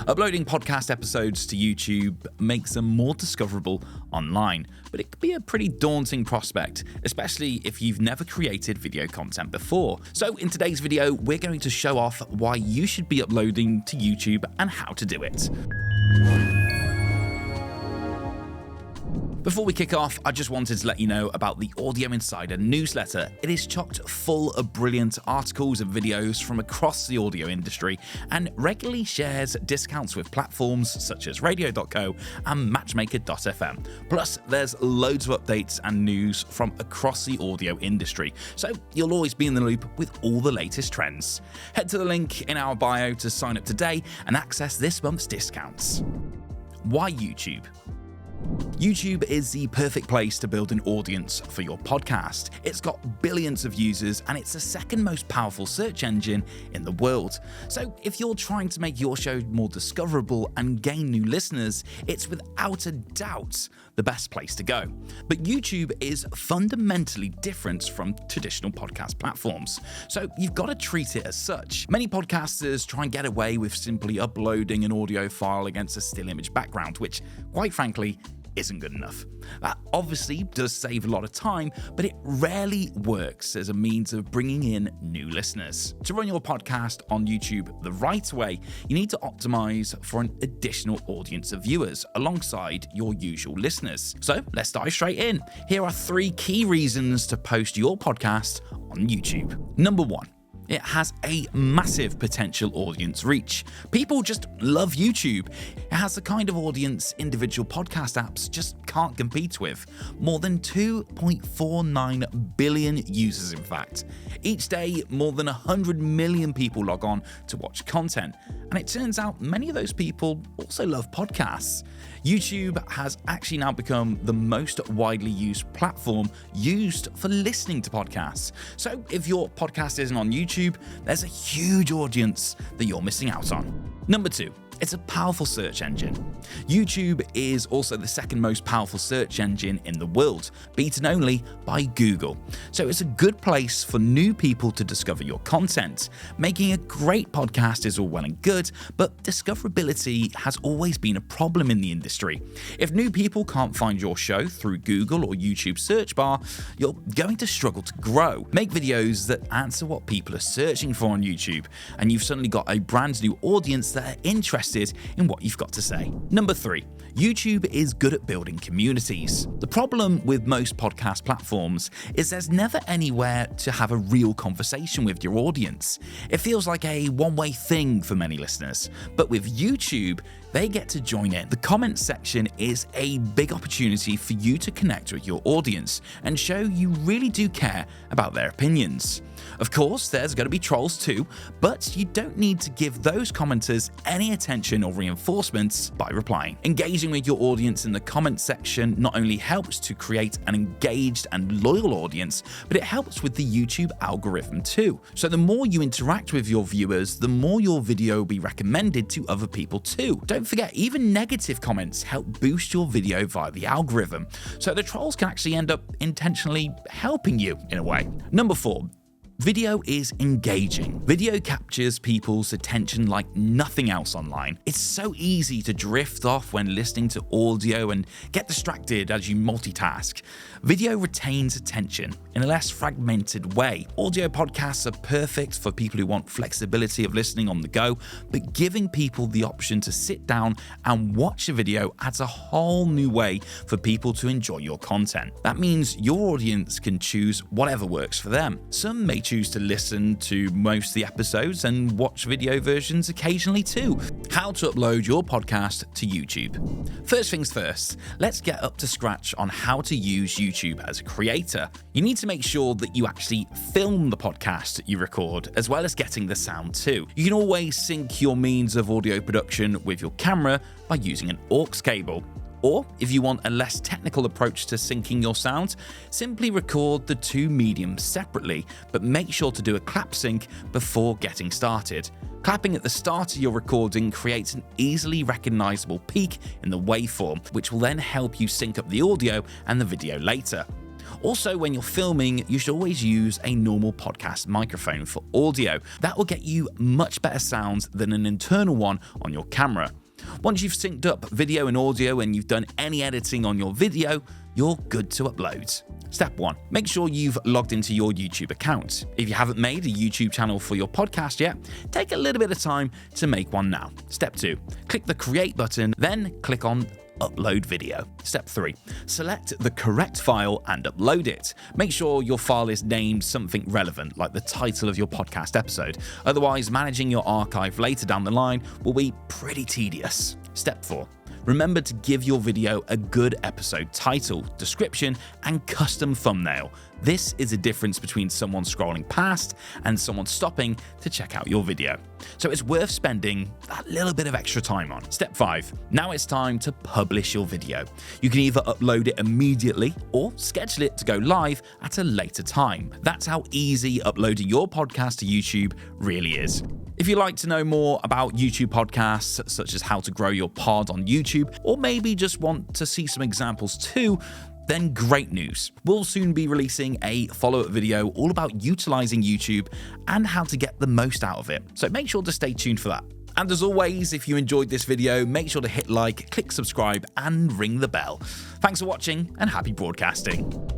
Uploading podcast episodes to YouTube makes them more discoverable online, but it can be a pretty daunting prospect, especially if you've never created video content before. So in today's video, we're going to show off why you should be uploading to YouTube and how to do it. Before we kick off, I just wanted to let you know about the Audio Insider newsletter. It is chock full of brilliant articles and videos from across the audio industry and regularly shares discounts with platforms such as radio.co and matchmaker.fm. Plus, there's loads of updates and news from across the audio industry, so you'll always be in the loop with all the latest trends. Head to the link in our bio to sign up today and access this month's discounts. Why YouTube? YouTube is the perfect place to build an audience for your podcast. It's got billions of users and it's the second most powerful search engine in the world. So if you're trying to make your show more discoverable and gain new listeners, it's without a doubt the best place to go. But YouTube is fundamentally different from traditional podcast platforms, so you've got to treat it as such. Many podcasters try and get away with simply uploading an audio file against a still image background, which, quite frankly, isn't good enough. That obviously does save a lot of time, but it rarely works as a means of bringing in new listeners. To run your podcast on YouTube the right way, you need to optimize for an additional audience of viewers alongside your usual listeners. So let's dive straight in. Here are 3 key reasons to post your podcast on YouTube. Number 1. It has a massive potential audience reach. People just love YouTube. It has the kind of audience individual podcast apps just can't compete with. More than 2.49 billion users, in fact. Each day, more than 100 million people log on to watch content. And it turns out many of those people also love podcasts. YouTube has actually now become the most widely used platform used for listening to podcasts. So if your podcast isn't on YouTube, there's a huge audience that you're missing out on. Number 2. It's a powerful search engine. YouTube is also the second most powerful search engine in the world, beaten only by Google. So it's a good place for new people to discover your content. Making a great podcast is all well and good, but discoverability has always been a problem in the industry. If new people can't find your show through Google or YouTube search bar, you're going to struggle to grow. Make videos that answer what people are searching for on YouTube, and you've suddenly got a brand new audience that are interested in what you've got to say. Number 3. YouTube is good at building communities. The problem with most podcast platforms is there's never anywhere to have a real conversation with your audience. It feels like a one-way thing for many listeners, but with YouTube, they get to join in. The comments section is a big opportunity for you to connect with your audience and show you really do care about their opinions. Of course, there's going to be trolls too, but you don't need to give those commenters any attention or reinforcements by replying. Engaging with your audience in the comments section not only helps to create an engaged and loyal audience, but it helps with the YouTube algorithm too. So the more you interact with your viewers, the more your video will be recommended to other people too. Don't forget, even negative comments help boost your video via the algorithm, so the trolls can actually end up intentionally helping you in a way. Number 4. Video is engaging. Video captures people's attention like nothing else online. It's so easy to drift off when listening to audio and get distracted as you multitask. Video retains attention in a less fragmented way. Audio podcasts are perfect for people who want flexibility of listening on the go, but giving people the option to sit down and watch a video adds a whole new way for people to enjoy your content. That means your audience can choose whatever works for them. Some may choose to listen to most of the episodes and watch video versions occasionally too. How to upload your podcast to YouTube. First things first, let's get up to scratch on how to use YouTube as a creator. You need to make sure that you actually film the podcast you record, as well as getting the sound too. You can always sync your means of audio production with your camera by using an aux cable. Or, if you want a less technical approach to syncing your sound, simply record the 2 mediums separately, but make sure to do a clap sync before getting started. Clapping at the start of your recording creates an easily recognizable peak in the waveform, which will then help you sync up the audio and the video later. Also, when you're filming, you should always use a normal podcast microphone for audio. That will get you much better sound than an internal one on your camera. Once you've synced up video and audio and you've done any editing on your video, you're good to upload. Step 1. Make sure you've logged into your YouTube account. If you haven't made a YouTube channel for your podcast yet, take a little bit of time to make one now. Step 2. Click the Create button, then click on Upload Video. Step 3. Select the correct file and upload it. Make sure your file is named something relevant, like the title of your podcast episode. Otherwise, managing your archive later down the line will be pretty tedious. Step 4. Remember to give your video a good episode title, description, and custom thumbnail. This is a difference between someone scrolling past and someone stopping to check out your video. So it's worth spending that little bit of extra time on. Step 5. Now it's time to publish your video. You can either upload it immediately or schedule it to go live at a later time. That's how easy uploading your podcast to YouTube really is. If you'd like to know more about YouTube podcasts, such as how to grow your pod on YouTube, or maybe just want to see some examples too, then great news. We'll soon be releasing a follow-up video all about utilizing YouTube and how to get the most out of it. So make sure to stay tuned for that. And as always, if you enjoyed this video, make sure to hit like, click subscribe, and ring the bell. Thanks for watching and happy broadcasting.